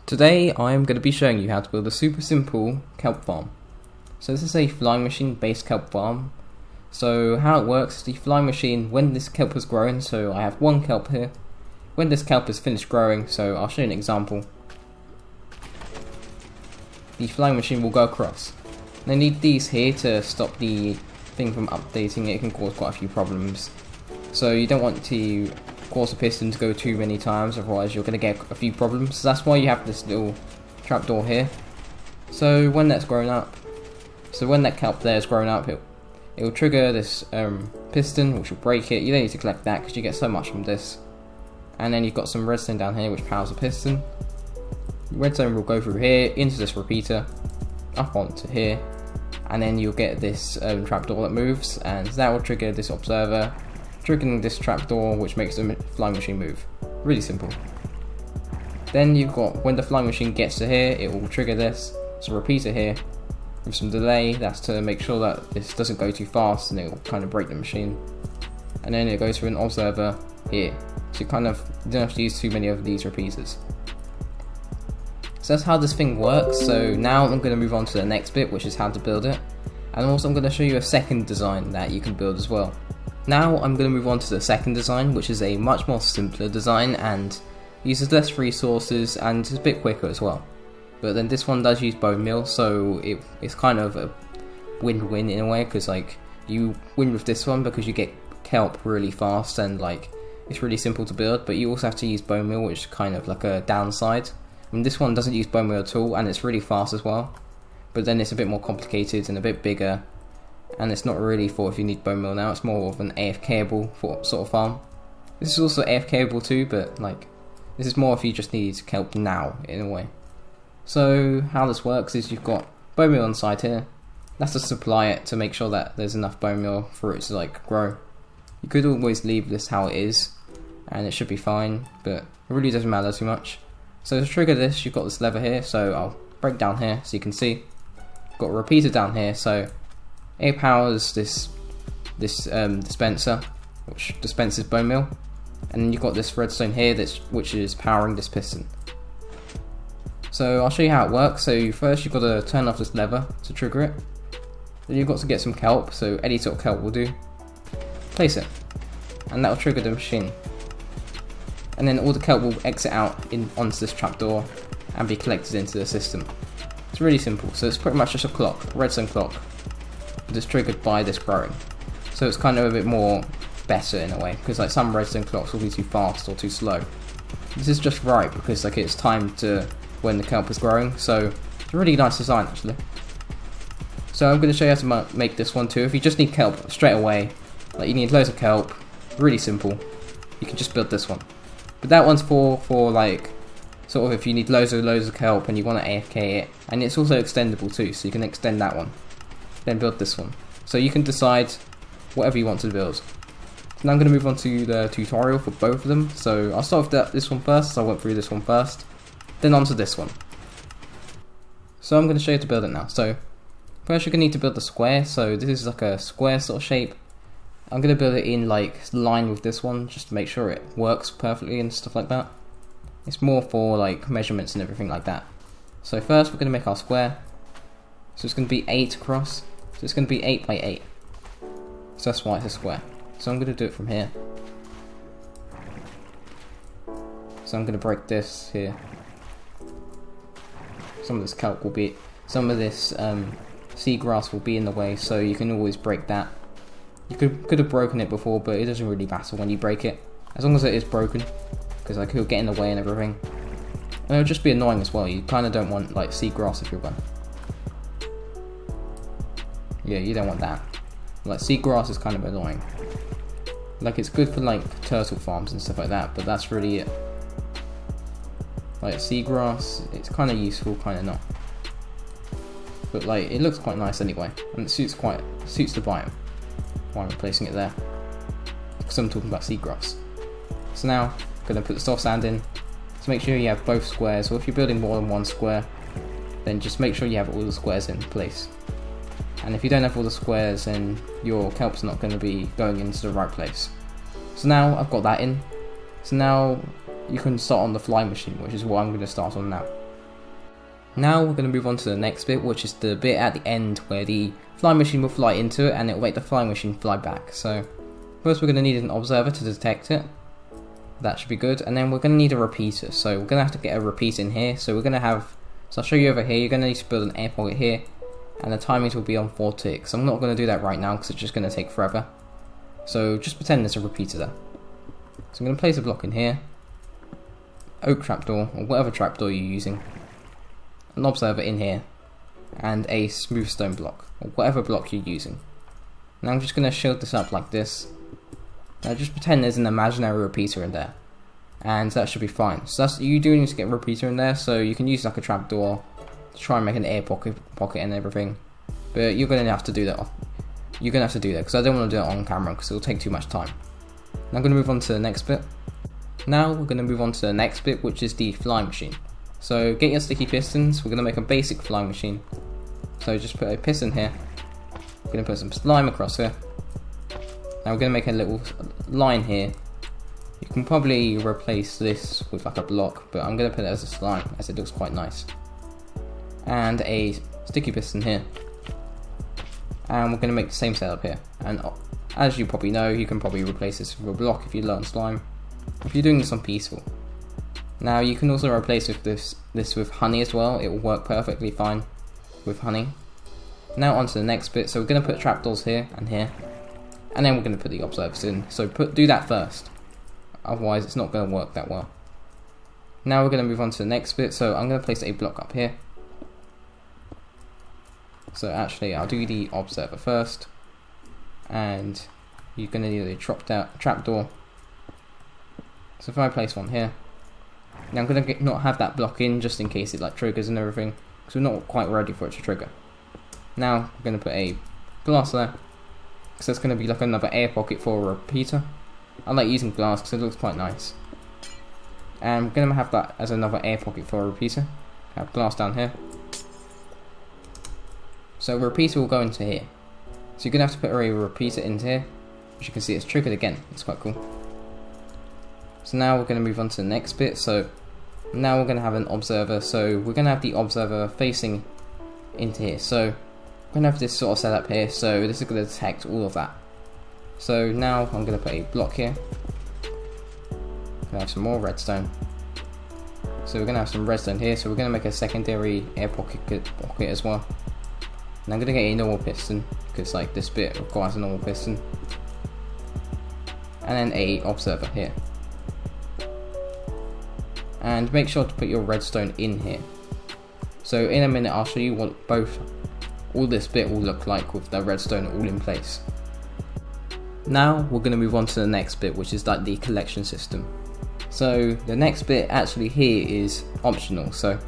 Today I am going to be showing you how to build a super simple kelp farm. So this is a flying machine based kelp farm. So how it works, the flying machine, when this kelp has grown, so I have one kelp here, when this kelp is finished growing, so I'll show you an example, the flying machine will go across. And I need these here to stop the thing from updating. It can cause quite a few problems. So you don't want to cause the piston to go too many times, otherwise you're going to get a few problems. So that's why you have this little trapdoor here. So when that's grown up, so when that kelp there is grown up, it will trigger this piston, which will break it. You don't need to collect that because you get so much from this. And then you've got some redstone down here which powers the piston. Redstone will go through here into this repeater, up onto here, and then you'll get this trapdoor that moves, and that will trigger this observer, triggering this trapdoor which makes the flying machine move. Really simple. Then you've got, when the flying machine gets to here, it will trigger this. It's a repeater here with some delay. That's to make sure that this doesn't go too fast and it will kind of break the machine. And then it goes through an observer here. So you kind of don't have to use too many of these repeaters. So that's how this thing works. So now I'm going to move on to the next bit, which is how to build it. And also I'm going to show you a second design that you can build as well. Now I'm going to move on to the second design, which is a much more simpler design and uses less resources and is a bit quicker as well. But then this one does use bone meal, so it's kind of a win-win in a way, because like you win with this one because you get kelp really fast and like it's really simple to build, but you also have to use bone meal, which is kind of like a downside. And this one doesn't use bone meal at all, and it's really fast as well. But then it's a bit more complicated and a bit bigger, and it's not really for if you need bone meal now. It's more of an AFKable sort of farm. This is also AFKable too, but like this is more if you just need kelp now in a way. So how this works is you've got bone meal on the side here. That's to supply it to make sure that there's enough bone meal for it to like grow. You could always leave this how it is, and it should be fine, but it really doesn't matter too much. So to trigger this, you've got this lever here, so I'll break down here so you can see. You've got a repeater down here, so it powers this dispenser, which dispenses bone meal, and then you've got this redstone here which is powering this piston. So I'll show you how it works. So first you've got to turn off this lever to trigger it. Then you've got to get some kelp, so any sort of kelp will do. Place it, and that will trigger the machine. And then all the kelp will exit out onto this trapdoor and be collected into the system. It's really simple. So it's pretty much just a clock, a redstone clock, that's triggered by this growing. So it's kind of a bit more better in a way, because like some redstone clocks will be too fast or too slow. This is just right because like it's timed to when the kelp is growing. So it's a really nice design actually. So I'm going to show you how to make this one too. If you just need kelp straight away, like you need loads of kelp, really simple, you can just build this one. But that one's for like sort of if you need loads of kelp and you want to AFK it, and it's also extendable too, so you can extend that one, then build this one. So you can decide whatever you want to build. So now I'm going to move on to the tutorial for both of them. So I'll start with this one first, so I went through this one first, then on to this one. So I'm going to show you how to build it now. So first you're going to need to build the square. So this is like a square sort of shape. I'm going to build it in like line with this one just to make sure it works perfectly and stuff like that. It's more for like measurements and everything like that. So first we're going to make our square. So it's going to be 8 across. So it's going to be 8 by 8. So that's why it's a square. So I'm going to do it from here. So I'm going to break this here. Some of this kelp will be, some of this seagrass will be in the way, so you can always break that. You could have broken it before, but it doesn't really matter when you break it, as long as it is broken, because like it'll get in the way and everything. And it'll just be annoying as well. You kind of don't want like seagrass if you're going. Yeah, you don't want that. Like seagrass is kind of annoying. Like it's good for like turtle farms and stuff like that, but that's really it. Like seagrass, it's kind of useful, kind of not. But like it looks quite nice anyway, and it suits the biome. Why I'm placing it there, because I'm talking about seagrass. So now I'm going to put the soft sand in to make sure you have both squares, or if you're building more than one square, then just make sure you have all the squares in place. And if you don't have all the squares, then your kelp's not going to be going into the right place. So now I've got that in. So now you can start on the flying machine, which is what I'm going to start on now. Now we're going to move on to the next bit, which is the bit at the end where the flying machine will fly into it and it will make the flying machine fly back. So first we're going to need an observer to detect it. That should be good. And then we're going to need a repeater. So we're going to have to get a repeater in here. So we're going to have, so I'll show you over here, you're going to need to build an air pocket here. And the timings will be on 4 ticks. I'm not going to do that right now because it's just going to take forever. So just pretend there's a repeater there. So I'm going to place a block in here. Oak trapdoor, or whatever trapdoor you're using. An observer in here. And a smooth stone block, or whatever block you're using. Now I'm just going to shield this up like this. Now just pretend there's an imaginary repeater in there. And that should be fine. So you do need to get a repeater in there, so you can use like a trapdoor to try and make an air pocket and everything. But you're going to have to do that. You're going to have to do that, because I don't want to do it on camera, because it'll take too much time. Now I'm going to move on to the next bit. Now we're going to move on to the next bit, which is the flying machine. So get your sticky pistons, we're going to make a basic flying machine. So just put a piston here. We're going to put some slime across here. Now we're going to make a little line here. You can probably replace this with like a block, but I'm going to put it as a slime, as it looks quite nice. And a sticky piston here. And we're going to make the same setup here. And as you probably know, you can probably replace this with a block if you learn slime. If you're doing this on peaceful. Now you can also replace this with honey as well. It will work perfectly fine with honey. Now onto the next bit. So we're going to put trapdoors here and here. And then we're going to put the observers in. So do that first. Otherwise it's not going to work that well. Now we're going to move on to the next bit. So I'm going to place a block up here. So actually I'll do the observer first. And you're going to need a trapdoor. So if I place one here. Now I'm going to not have that block in just in case it like triggers and everything. Because we're not quite ready for it to trigger. Now we're going to put a glass there. Because that's going to be like another air pocket for a repeater. I like using glass because it looks quite nice. And we're going to have that as another air pocket for a repeater. Have glass down here. So a repeater will go into here. So you're going to have to put a repeater into here. As you can see, it's triggered again. It's quite cool. So now we're going to move on to the next bit. So now we're going to have an observer. So we're going to have the observer facing into here. So we're going to have this sort of setup here. So this is going to detect all of that. So now I'm going to put a block here. Going to have some more redstone. So we're going to have some redstone here. So we're going to make a secondary air pocket as well. And I'm going to get a normal piston because like this bit requires a normal piston. And then a observer here. And make sure to put your redstone in here. So in a minute I'll show you what all this bit will look like with the redstone all in place. Now we're going to move on to the next bit, which is like the collection system. So the next bit actually here is optional. So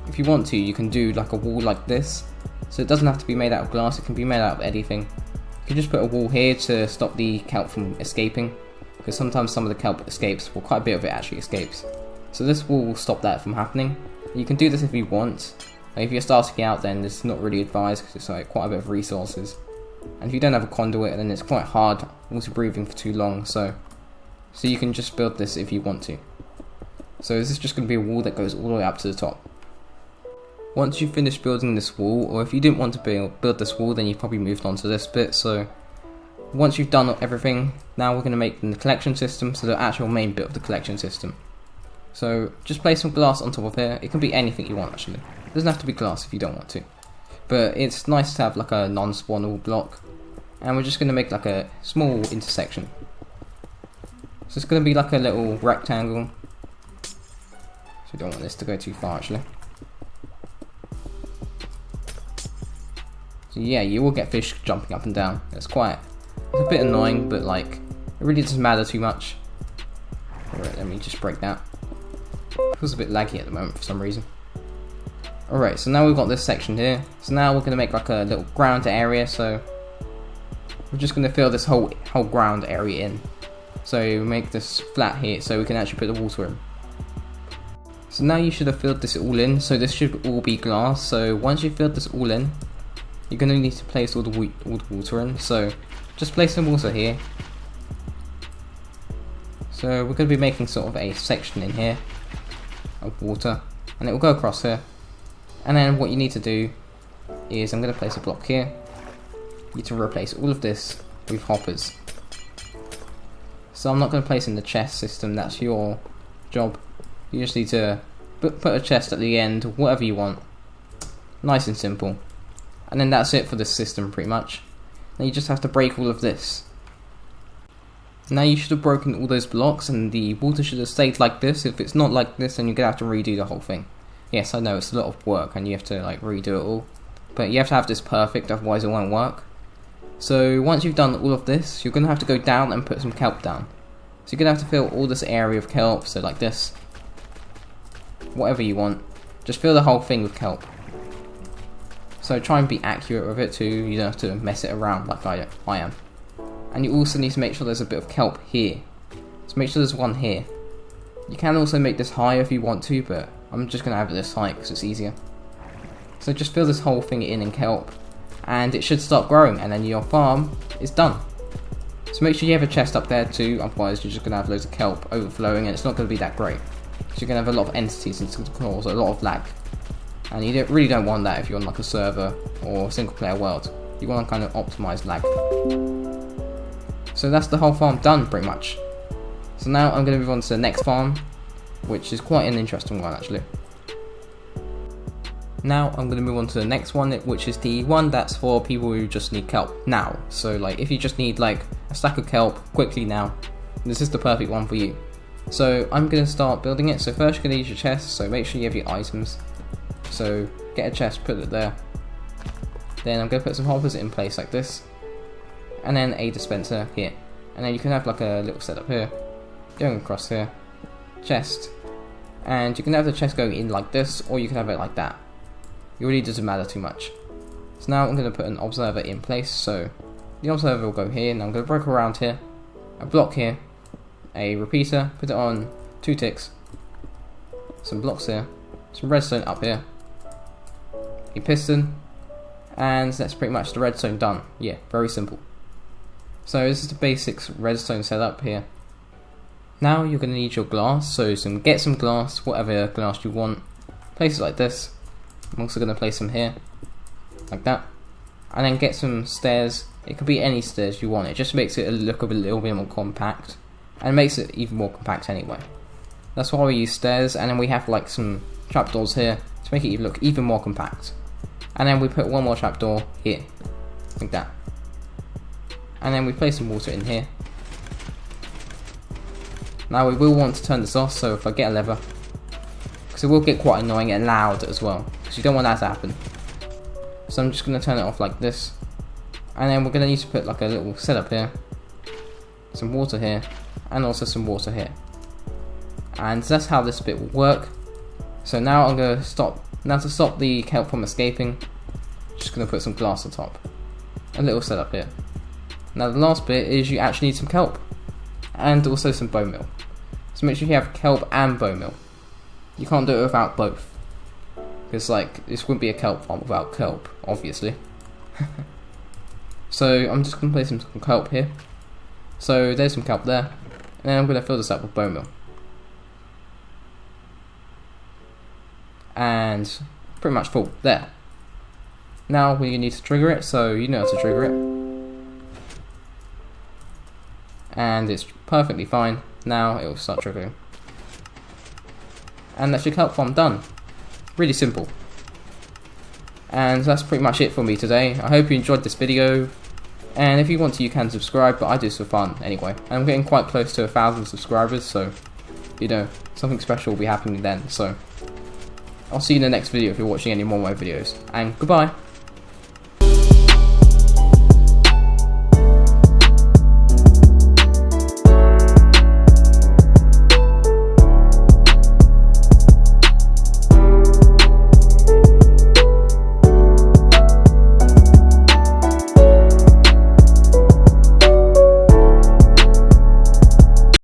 if you want to, you can do like a wall like this. So it doesn't have to be made out of glass, it can be made out of anything. You can just put a wall here to stop the kelp from escaping. Because sometimes some of the kelp escapes, well quite a bit of it actually escapes. So this wall will stop that from happening. You can do this if you want. Like if you're starting out, then it's not really advised because it's like quite a bit of resources. And if you don't have a conduit, then it's quite hard also breathing for too long. So you can just build this if you want to. So this is just going to be a wall that goes all the way up to the top. Once you've finished building this wall, or if you didn't want to build this wall, then you've probably moved on to this bit. So once you've done everything, now we're going to make the collection system, so the actual main bit of the collection system. So just place some glass on top of here. It can be anything you want actually. It doesn't have to be glass if you don't want to. But it's nice to have like a non-spawnable block. And we're just going to make like a small intersection. So it's going to be like a little rectangle. So we don't want this to go too far actually. So yeah, you will get fish jumping up and down. It's a bit annoying, but like, it really doesn't matter too much. Alright, let me just break that. It feels a bit laggy at the moment for some reason. Alright, so now we've got this section here. So now we're going to make like a little ground area, so we're just going to fill this whole ground area in. So make this flat here, so we can actually put the water in. So now you should have filled this all in, so this should all be glass. So once you've filled this all in, you're going to need to place all the water in. So just place some water here. So we're going to be making sort of a section in here of water, and it will go across here. And then what you need to do is, I'm going to place a block here. You need to replace all of this with hoppers. So I'm not going to place in the chest system, that's your job. You just need to put a chest at the end, whatever you want. Nice and simple. And then that's it for this system pretty much. Now you just have to break all of this. Now you should have broken all those blocks and the water should have stayed like this. If it's not like this, then you're going to have to redo the whole thing. Yes, I know it's a lot of work and you have to like redo it all. But you have to have this perfect, otherwise it won't work. So once you've done all of this, you're going to have to go down and put some kelp down. So you're going to have to fill all this area with kelp, so like this. Whatever you want. Just fill the whole thing with kelp. So try and be accurate with it too, you don't have to mess it around like I am. And you also need to make sure there's a bit of kelp here. So make sure there's one here. You can also make this higher if you want to, but I'm just going to have it this height because it's easier. So just fill this whole thing in kelp. And it should start growing, and then your farm is done. So make sure you have a chest up there too, otherwise you're just going to have loads of kelp overflowing and it's not going to be that great. So you're going to have a lot of entities and it's going to cause a lot of lag. And you really don't want that if you're on like a server or a single player world. You want to kind of optimize lag. So that's the whole farm done pretty much. So now I'm going to move on to the next farm, which is quite an interesting one actually. Now I'm going to move on to the next one, which is the one that's for people who just need kelp now. So like if you just need like a stack of kelp quickly now, this is the perfect one for you. So I'm going to start building it. So first you're going to use your chest, so make sure you have your items. So get a chest, put it there. Then I'm going to put some hoppers in place like this. And then a dispenser here. And then you can have like a little setup here. Going across here. Chest. And you can have the chest going in like this, or you can have it like that. It really doesn't matter too much. So now I'm going to put an observer in place. So the observer will go here, and I'm going to break around here. A block here. A repeater. Put it on 2 ticks. Some blocks here. Some redstone up here. A piston, and that's pretty much the redstone done. Yeah, very simple. So this is the basics redstone setup here. Now you're going to need your glass, so get some glass, whatever glass you want. Place it like this. I'm also going to place them here, like that. And then get some stairs. It could be any stairs you want. It just makes it look a little bit more compact, and makes it even more compact anyway. That's why we use stairs, and then we have like some trapdoors here to make it look even more compact. And then we put one more trapdoor here, like that. And then we place some water in here. Now we will want to turn this off, so if I get a lever, because it will get quite annoying and loud as well, because you don't want that to happen. So I'm just going to turn it off like this. And then we're going to need to put like a little setup here, some water here, and also some water here. And that's how this bit will work. So now I'm going to stop. Now to stop the kelp from escaping, just going to put some glass on top. A little setup here. Now the last bit is you actually need some kelp. And also some bone meal. So make sure you have kelp and bone meal. You can't do it without both. Because like, this wouldn't be a kelp farm without kelp, obviously. So I'm just going to place some kelp here. So there's some kelp there. And then I'm going to fill this up with bone meal. And pretty much full there. Now we need to trigger it, so you know how to trigger it. And it's perfectly fine. Now it will start triggering. And that's your kelp farm done. Really simple. And that's pretty much it for me today. I hope you enjoyed this video. And if you want to, you can subscribe, but I do this for fun anyway. I'm getting quite close to 1,000 subscribers, so you know, something special will be happening then. So I'll see you in the next video if you're watching any more of my videos. And goodbye!